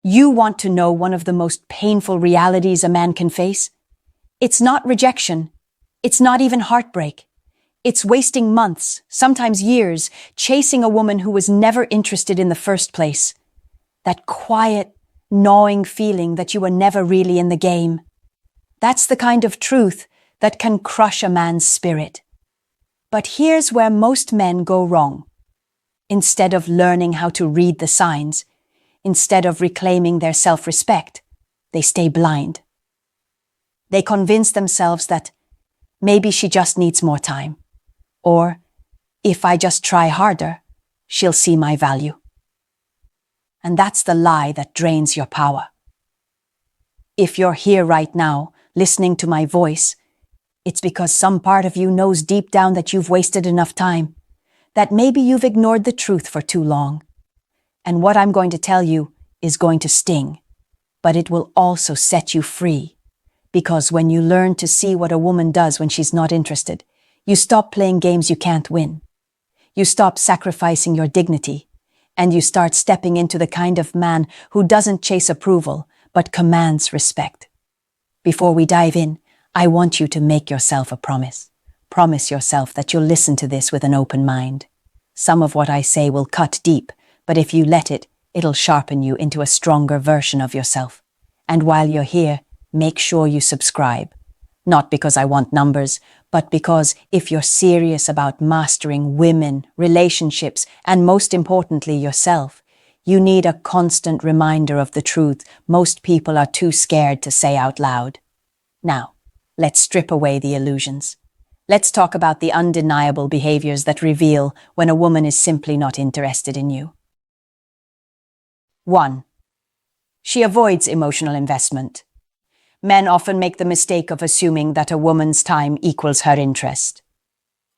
You want to know one of the most painful realities a man can face? It's not rejection. It's not even heartbreak. It's wasting months, sometimes years, chasing a woman who was never interested in the first place. That quiet, gnawing feeling that you were never really in the game. That's the kind of truth that can crush a man's spirit. But here's where most men go wrong. Instead of learning how to read the signs, instead of reclaiming their self-respect, they stay blind. They convince themselves that maybe she just needs more time, or if I just try harder, she'll see my value. And that's the lie that drains your power. If you're here right now, listening to my voice, it's because some part of you knows deep down that you've wasted enough time, that maybe you've ignored the truth for too long. And what I'm going to tell you is going to sting, but it will also set you free. Because when you learn to see what a woman does when she's not interested, you stop playing games you can't win. You stop sacrificing your dignity, and you start stepping into the kind of man who doesn't chase approval, but commands respect. Before we dive in, I want you to make yourself a promise. Promise yourself that you'll listen to this with an open mind. Some of what I say will cut deep, but if you let it, it'll sharpen you into a stronger version of yourself. And while you're here, make sure you subscribe. Not because I want numbers, but because if you're serious about mastering women, relationships, and most importantly yourself, you need a constant reminder of the truth most people are too scared to say out loud. Now, let's strip away the illusions. Let's talk about the undeniable behaviors that reveal when a woman is simply not interested in you. 1. She avoids emotional investment. Men often make the mistake of assuming that a woman's time equals her interest.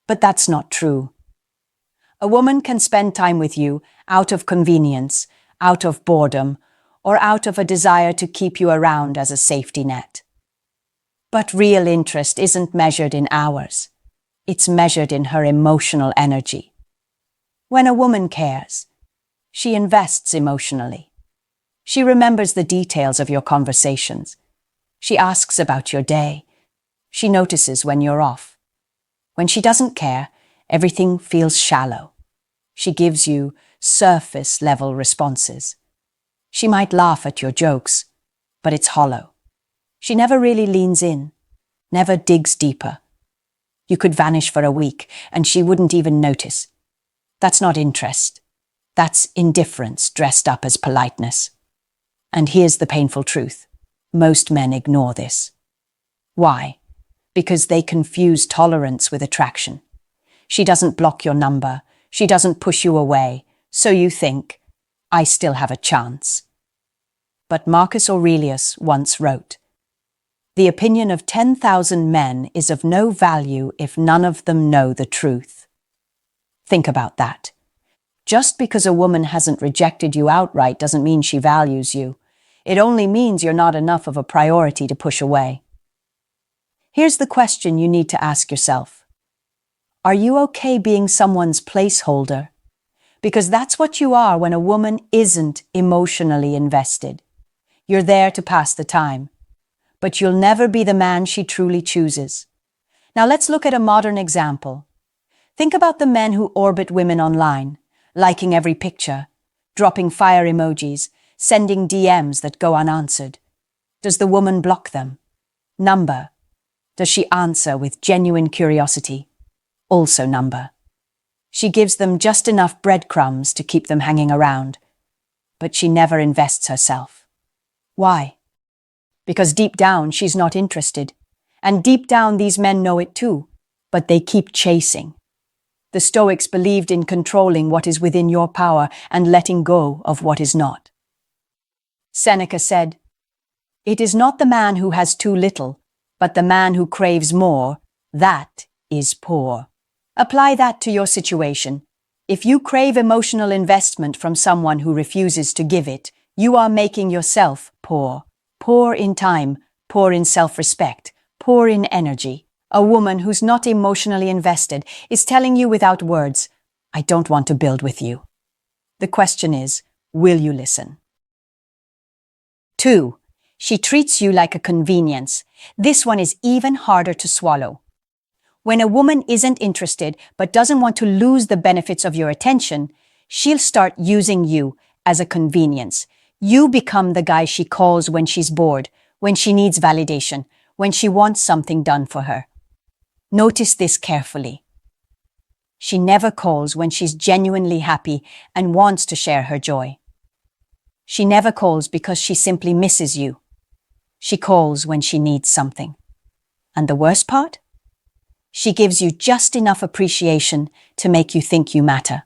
But that's not true. A woman can spend time with you out of convenience, out of boredom, or out of a desire to keep you around as a safety net. But real interest isn't measured in hours. It's measured in her emotional energy. When a woman cares, she invests emotionally. She remembers the details of your conversations. She asks about your day. She notices when you're off. When she doesn't care, everything feels shallow. She gives you surface-level responses. She might laugh at your jokes, but it's hollow. She never really leans in, never digs deeper. You could vanish for a week, and she wouldn't even notice. That's not interest. That's indifference dressed up as politeness. And here's the painful truth. Most men ignore this. Why? Because they confuse tolerance with attraction. She doesn't block your number. She doesn't push you away. So you think, I still have a chance. But Marcus Aurelius once wrote, "The opinion of 10,000 men is of no value if none of them know the truth." Think about that. Just because a woman hasn't rejected you outright doesn't mean she values you. It only means you're not enough of a priority to push away. Here's the question you need to ask yourself. Are you okay being someone's placeholder? Because that's what you are when a woman isn't emotionally invested. You're there to pass the time, but you'll never be the man she truly chooses. Now let's look at a modern example. Think about the men who orbit women online, liking every picture, dropping fire emojis, sending DMs that go unanswered. Does the woman block them? Number. Does she answer with genuine curiosity? Also number. She gives them just enough breadcrumbs to keep them hanging around, but she never invests herself. Why? Because deep down she's not interested, and deep down these men know it too, but they keep chasing. The Stoics believed in controlling what is within your power and letting go of what is not. Seneca said, "It is not the man who has too little, but the man who craves more, that is poor." Apply that to your situation. If you crave emotional investment from someone who refuses to give it, you are making yourself poor. Poor in time, poor in self-respect, poor in energy. A woman who's not emotionally invested is telling you without words, "I don't want to build with you." The question is, will you listen? 2. She treats you like a convenience. This one is even harder to swallow. When a woman isn't interested but doesn't want to lose the benefits of your attention, she'll start using you as a convenience. You become the guy she calls when she's bored, when she needs validation, when she wants something done for her. Notice this carefully. She never calls when she's genuinely happy and wants to share her joy. She never calls because she simply misses you. She calls when she needs something. And the worst part? She gives you just enough appreciation to make you think you matter.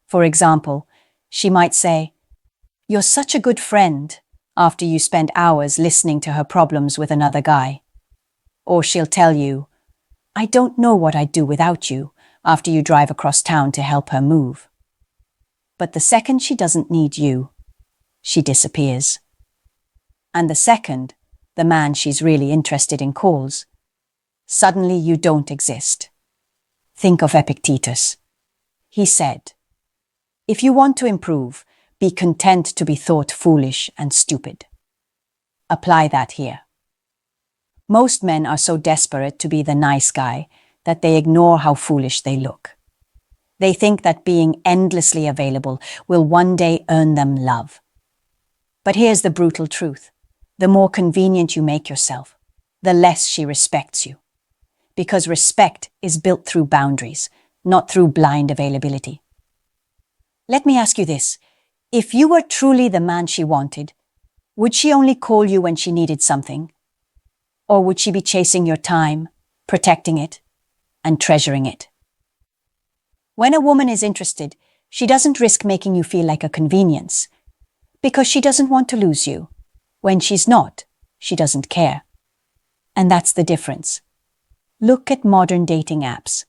For example, she might say, "You're such a good friend," after you spend hours listening to her problems with another guy. Or she'll tell you, "I don't know what I'd do without you," after you drive across town to help her move. But the second she doesn't need you, she disappears. And the second the man she's really interested in calls, suddenly you don't exist. Think of Epictetus. He said, "If you want to improve, be content to be thought foolish and stupid." Apply that here. Most men are so desperate to be the nice guy that they ignore how foolish they look. They think that being endlessly available will one day earn them love. But here's the brutal truth. The more convenient you make yourself, the less she respects you. Because respect is built through boundaries, not through blind availability. Let me ask you this. If you were truly the man she wanted, would she only call you when she needed something? Or would she be chasing your time, protecting it, and treasuring it? When a woman is interested, she doesn't risk making you feel like a convenience, because she doesn't want to lose you. When she's not, she doesn't care. And that's the difference. Look at modern dating apps.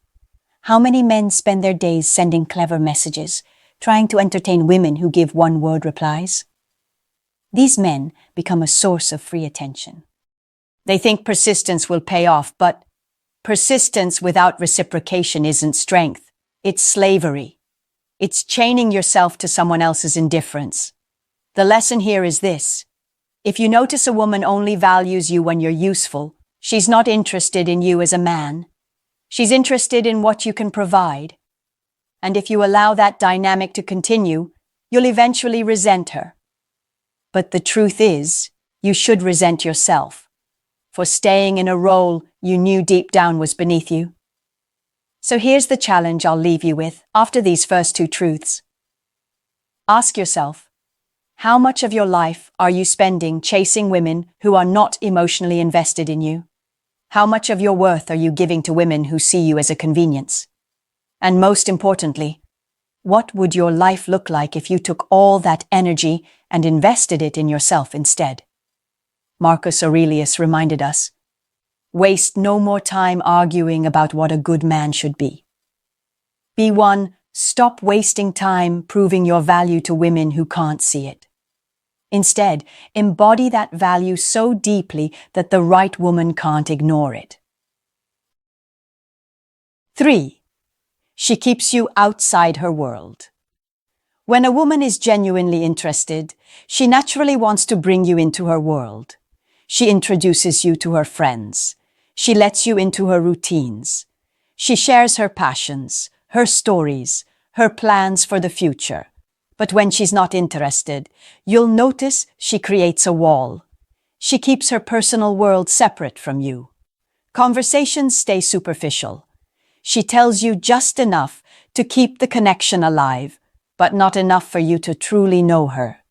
How many men spend their days sending clever messages, trying to entertain women who give one-word replies? These men become a source of free attention. They think persistence will pay off, but persistence without reciprocation isn't strength. It's slavery. It's chaining yourself to someone else's indifference. The lesson here is this. If you notice a woman only values you when you're useful, she's not interested in you as a man. She's interested in what you can provide. And if you allow that dynamic to continue, you'll eventually resent her. But the truth is, you should resent yourself for staying in a role you knew deep down was beneath you. So here's the challenge I'll leave you with after these first two truths. Ask yourself, how much of your life are you spending chasing women who are not emotionally invested in you? How much of your worth are you giving to women who see you as a convenience? And most importantly, what would your life look like if you took all that energy and invested it in yourself instead? Marcus Aurelius reminded us, "Waste no more time arguing about what a good man should be." Stop wasting time proving your value to women who can't see it. Instead, embody that value so deeply that the right woman can't ignore it. 3. She keeps you outside her world. When a woman is genuinely interested, she naturally wants to bring you into her world. She introduces you to her friends. She lets you into her routines. She shares her passions, her stories, her plans for the future. But when she's not interested, you'll notice she creates a wall. She keeps her personal world separate from you. Conversations stay superficial. She tells you just enough to keep the connection alive, but not enough for you to truly know her.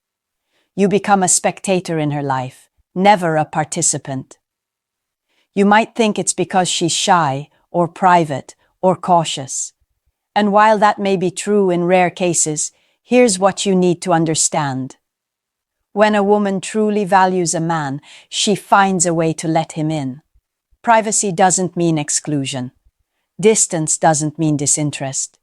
You become a spectator in her life, never a participant. You might think it's because she's shy or private or cautious. And while that may be true in rare cases, here's what you need to understand. When a woman truly values a man, she finds a way to let him in. Privacy doesn't mean exclusion. Distance doesn't mean disinterest.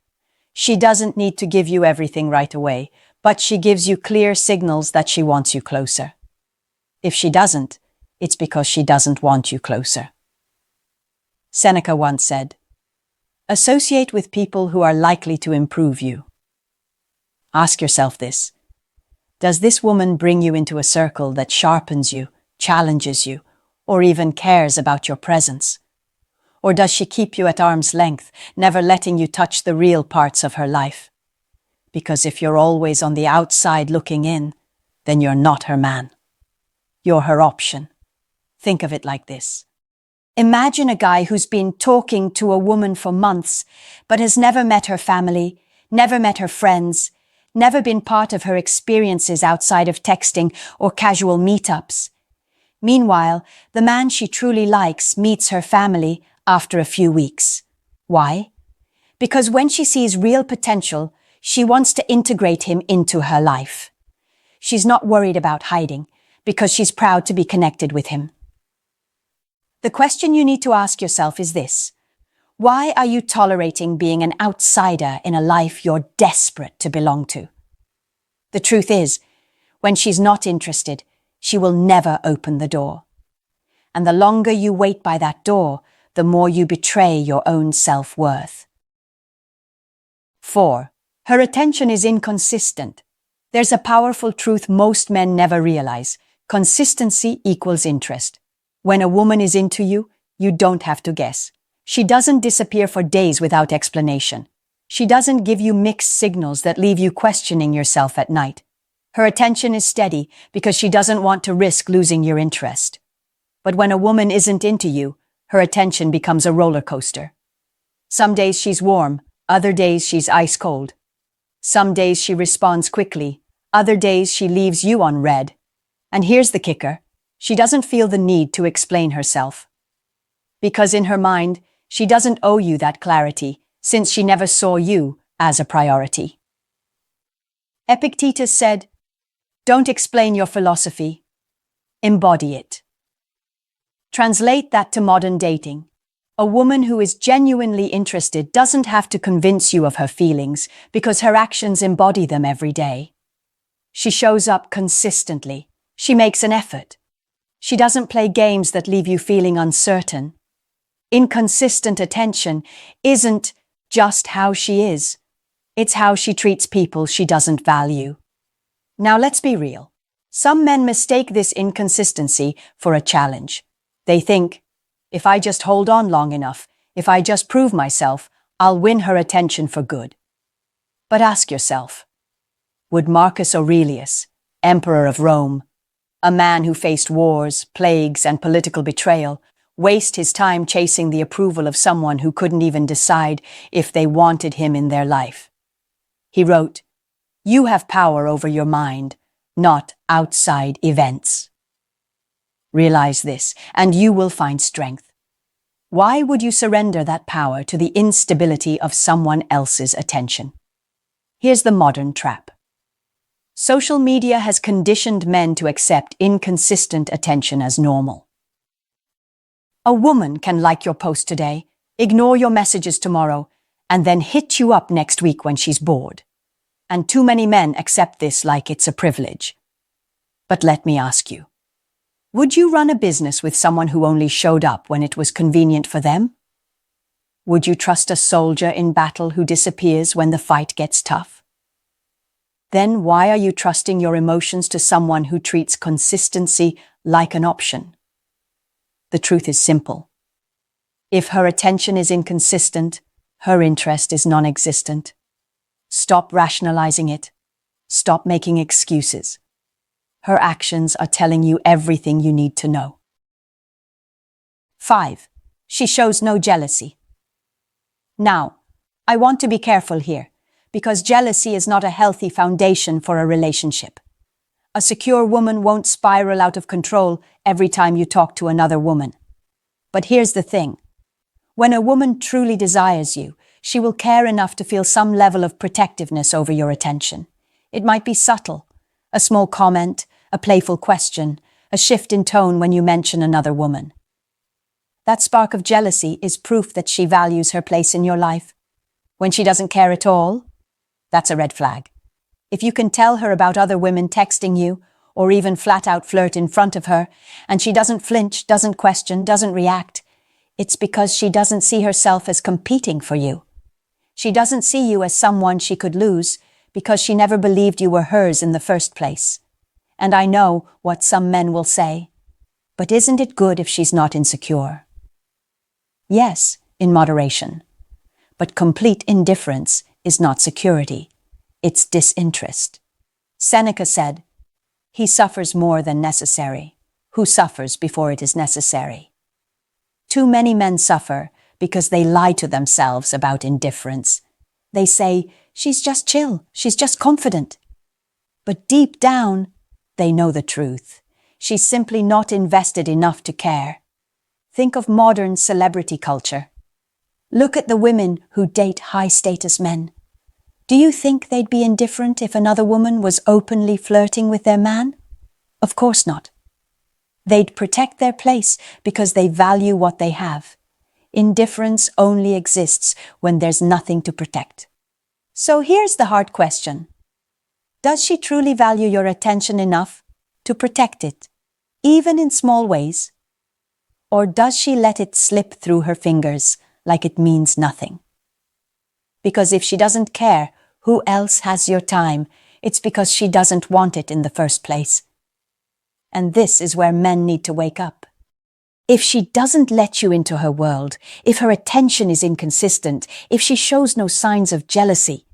She doesn't need to give you everything right away, but she gives you clear signals that she wants you closer. If she doesn't, it's because she doesn't want you closer. Seneca once said, "Associate with people who are likely to improve you." Ask yourself this. Does this woman bring you into a circle that sharpens you, challenges you, or even cares about your presence? Or does she keep you at arm's length, never letting you touch the real parts of her life? Because if you're always on the outside looking in, then you're not her man. You're her option. Think of it like this. Imagine a guy who's been talking to a woman for months, but has never met her family, never met her friends, never been part of her experiences outside of texting or casual meetups. Meanwhile, the man she truly likes meets her family after a few weeks. Why? Because when she sees real potential, she wants to integrate him into her life. She's not worried about hiding, because she's proud to be connected with him. The question you need to ask yourself is this: why are you tolerating being an outsider in a life you're desperate to belong to? The truth is, when she's not interested, she will never open the door. And the longer you wait by that door, the more you betray your own self-worth. 4. Her attention is inconsistent. There's a powerful truth most men never realize. Consistency equals interest. When a woman is into you, you don't have to guess. She doesn't disappear for days without explanation. She doesn't give you mixed signals that leave you questioning yourself at night. Her attention is steady because she doesn't want to risk losing your interest. But when a woman isn't into you, her attention becomes a roller coaster. Some days she's warm, other days she's ice cold. Some days she responds quickly, other days she leaves you on red. And here's the kicker: she doesn't feel the need to explain herself. Because in her mind, she doesn't owe you that clarity, since she never saw you as a priority. Epictetus said, "Don't explain your philosophy, embody it." Translate that to modern dating. A woman who is genuinely interested doesn't have to convince you of her feelings, because her actions embody them every day. She shows up consistently. She makes an effort. She doesn't play games that leave you feeling uncertain. Inconsistent attention isn't just how she is. It's how she treats people she doesn't value. Now let's be real. Some men mistake this inconsistency for a challenge. They think, if I just hold on long enough, if I just prove myself, I'll win her attention for good. But ask yourself, would Marcus Aurelius, Emperor of Rome, a man who faced wars, plagues, and political betrayal, waste his time chasing the approval of someone who couldn't even decide if they wanted him in their life? He wrote, "You have power over your mind, not outside events." Realize this, and you will find strength. Why would you surrender that power to the instability of someone else's attention? Here's the modern trap. Social media has conditioned men to accept inconsistent attention as normal. A woman can like your post today, ignore your messages tomorrow, and then hit you up next week when she's bored. And too many men accept this like it's a privilege. But let me ask you, would you run a business with someone who only showed up when it was convenient for them? Would you trust a soldier in battle who disappears when the fight gets tough? Then why are you trusting your emotions to someone who treats consistency like an option? The truth is simple. If her attention is inconsistent, her interest is non-existent. Stop rationalizing it. Stop making excuses. Her actions are telling you everything you need to know. 5. She shows no jealousy. Now, I want to be careful here, because jealousy is not a healthy foundation for a relationship. A secure woman won't spiral out of control every time you talk to another woman. But here's the thing. When a woman truly desires you, she will care enough to feel some level of protectiveness over your attention. It might be subtle, a small comment, a playful question, a shift in tone when you mention another woman. That spark of jealousy is proof that she values her place in your life. When she doesn't care at all, that's a red flag. If you can tell her about other women texting you, or even flat out flirt in front of her, and she doesn't flinch, doesn't question, doesn't react, it's because she doesn't see herself as competing for you. She doesn't see you as someone she could lose, because she never believed you were hers in the first place. And I know what some men will say. But isn't it good if she's not insecure? Yes, in moderation. But complete indifference is not security. It's disinterest. Seneca said, "He suffers more than necessary, who suffers before it is necessary." Too many men suffer because they lie to themselves about indifference. They say, "She's just chill, she's just confident." But deep down, they know the truth. She's simply not invested enough to care. Think of modern celebrity culture. Look at the women who date high-status men. Do you think they'd be indifferent if another woman was openly flirting with their man? Of course not. They'd protect their place because they value what they have. Indifference only exists when there's nothing to protect. So here's the hard question. Does she truly value your attention enough to protect it, even in small ways? Or does she let it slip through her fingers like it means nothing? Because if she doesn't care who else has your time, it's because she doesn't want it in the first place. And this is where men need to wake up. If she doesn't let you into her world, if her attention is inconsistent, if she shows no signs of jealousy,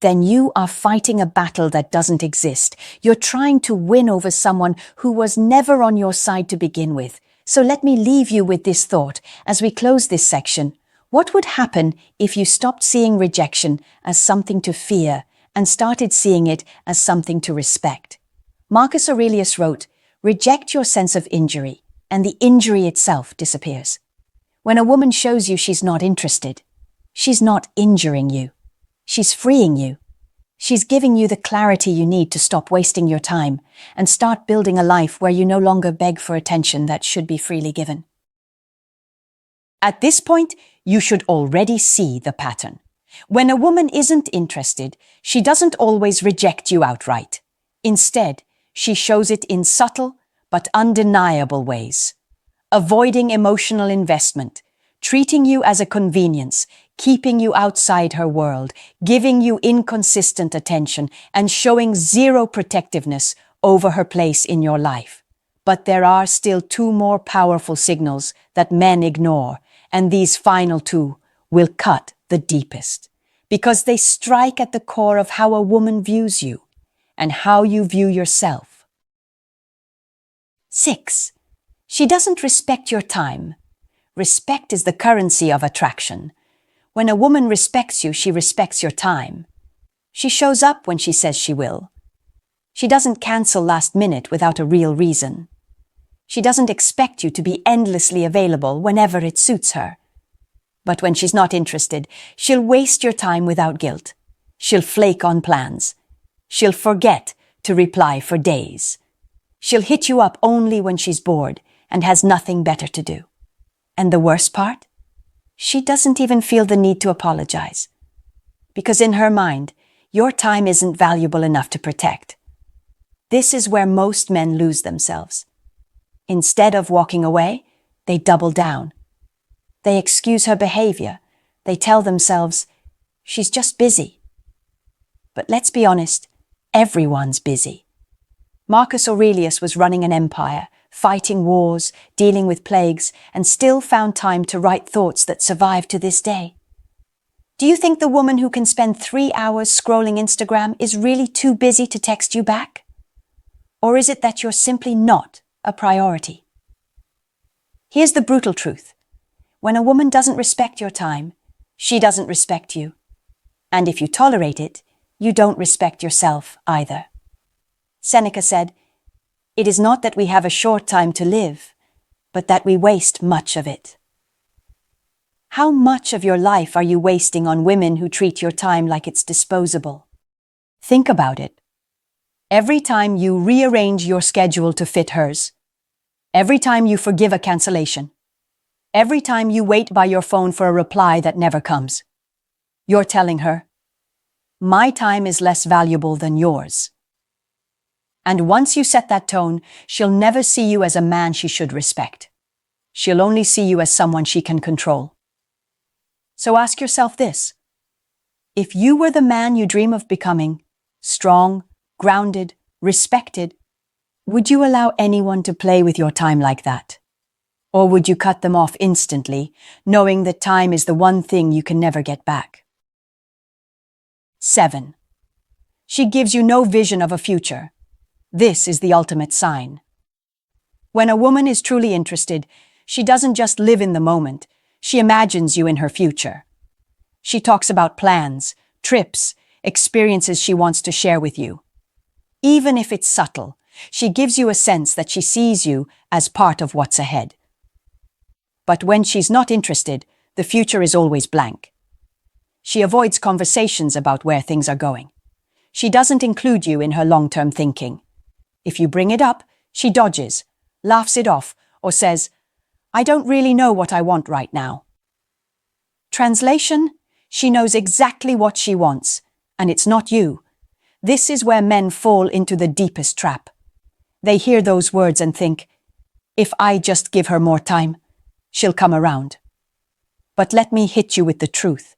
then you are fighting a battle that doesn't exist. You're trying to win over someone who was never on your side to begin with. So let me leave you with this thought as we close this section. What would happen if you stopped seeing rejection as something to fear and started seeing it as something to respect? Marcus Aurelius wrote, "Reject your sense of injury, and the injury itself disappears." When a woman shows you she's not interested, she's not injuring you. She's freeing you. She's giving you the clarity you need to stop wasting your time and start building a life where you no longer beg for attention that should be freely given. At this point, you should already see the pattern. When a woman isn't interested, she doesn't always reject you outright. Instead, she shows it in subtle but undeniable ways. Avoiding emotional investment, treating you as a convenience, keeping you outside her world, giving you inconsistent attention, and showing zero protectiveness over her place in your life. But there are still two more powerful signals that men ignore, and these final two will cut the deepest, because they strike at the core of how a woman views you and how you view yourself. 6. She doesn't respect your time. Respect is the currency of attraction. When a woman respects you, she respects your time. She shows up when she says she will. She doesn't cancel last minute without a real reason. She doesn't expect you to be endlessly available whenever it suits her. But when she's not interested, she'll waste your time without guilt. She'll flake on plans. She'll forget to reply for days. She'll hit you up only when she's bored and has nothing better to do. And the worst part? She doesn't even feel the need to apologize. Because in her mind, your time isn't valuable enough to protect. This is where most men lose themselves. Instead of walking away, they double down. They excuse her behavior. They tell themselves, "She's just busy." But let's be honest, everyone's busy. Marcus Aurelius was running an empire, fighting wars, dealing with plagues, and still found time to write thoughts that survive to this day. Do you think the woman who can spend 3 hours scrolling Instagram is really too busy to text you back? Or is it that you're simply not a priority? Here's the brutal truth. When a woman doesn't respect your time, she doesn't respect you. And if you tolerate it, you don't respect yourself either. Seneca said, "It is not that we have a short time to live, but that we waste much of it." How much of your life are you wasting on women who treat your time like it's disposable? Think about it. Every time you rearrange your schedule to fit hers, every time you forgive a cancellation, every time you wait by your phone for a reply that never comes, you're telling her, "My time is less valuable than yours." And once you set that tone, she'll never see you as a man she should respect. She'll only see you as someone she can control. So ask yourself this. If you were the man you dream of becoming, strong, grounded, respected. Would you allow anyone to play with your time like that? Or would you cut them off instantly, knowing that time is the one thing you can never get back? 7. She gives you no vision of a future. This is the ultimate sign. When a woman is truly interested, she doesn't just live in the moment, she imagines you in her future. She talks about plans, trips, experiences she wants to share with you. Even if it's subtle, she gives you a sense that she sees you as part of what's ahead. But when she's not interested, the future is always blank. She avoids conversations about where things are going. She doesn't include you in her long-term thinking. If you bring it up, she dodges, laughs it off, or says, "I don't really know what I want right now." Translation: she knows exactly what she wants, and it's not you. This is where men fall into the deepest trap. They hear those words and think, "If I just give her more time, she'll come around." But let me hit you with the truth.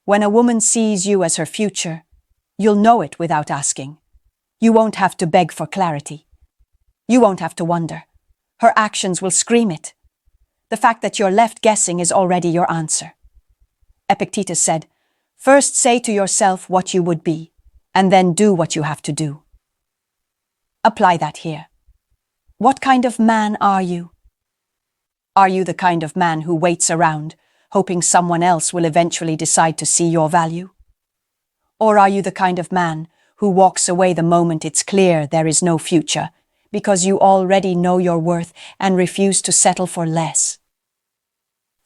When a woman sees you as her future, you'll know it without asking. You won't have to beg for clarity. You won't have to wonder. Her actions will scream it. The fact that you're left guessing is already your answer. Epictetus said, "First say to yourself what you would be, and then do what you have to do." Apply that here. What kind of man are you? Are you the kind of man who waits around, hoping someone else will eventually decide to see your value? Or are you the kind of man who walks away the moment it's clear there is no future, because you already know your worth and refuse to settle for less?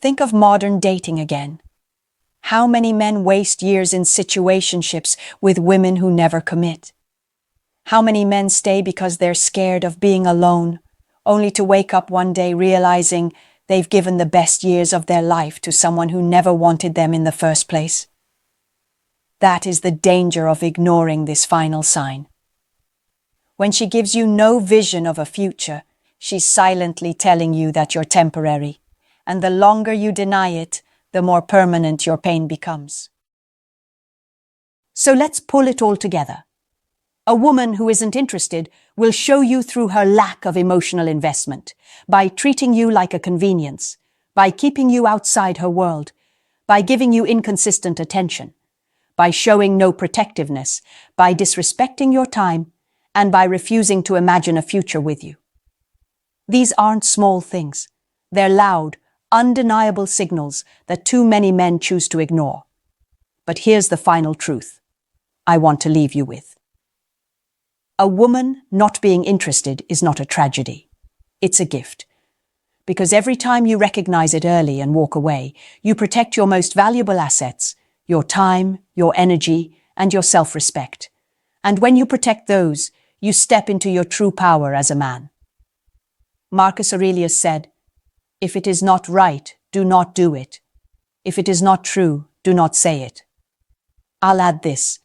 Think of modern dating again. How many men waste years in situationships with women who never commit? How many men stay because they're scared of being alone, only to wake up one day realizing they've given the best years of their life to someone who never wanted them in the first place? That is the danger of ignoring this final sign. When she gives you no vision of a future, she's silently telling you that you're temporary, and the longer you deny it, the more permanent your pain becomes. So let's pull it all together. A woman who isn't interested will show you through her lack of emotional investment, by treating you like a convenience, by keeping you outside her world, by giving you inconsistent attention, by showing no protectiveness, by disrespecting your time, and by refusing to imagine a future with you. These aren't small things. They're loud, undeniable signals that too many men choose to ignore. But here's the final truth I want to leave you with. A woman not being interested is not a tragedy. It's a gift. Because every time you recognize it early and walk away, you protect your most valuable assets, your time, your energy, and your self-respect. And when you protect those, you step into your true power as a man. Marcus Aurelius said, "If it is not right, do not do it. If it is not true, do not say it." I'll add this.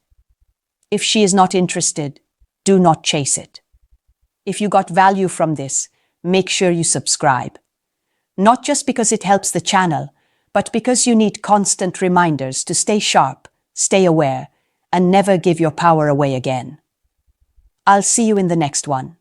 If she is not interested, do not chase it. If you got value from this, make sure you subscribe. Not just because it helps the channel, but because you need constant reminders to stay sharp, stay aware, and never give your power away again. I'll see you in the next one.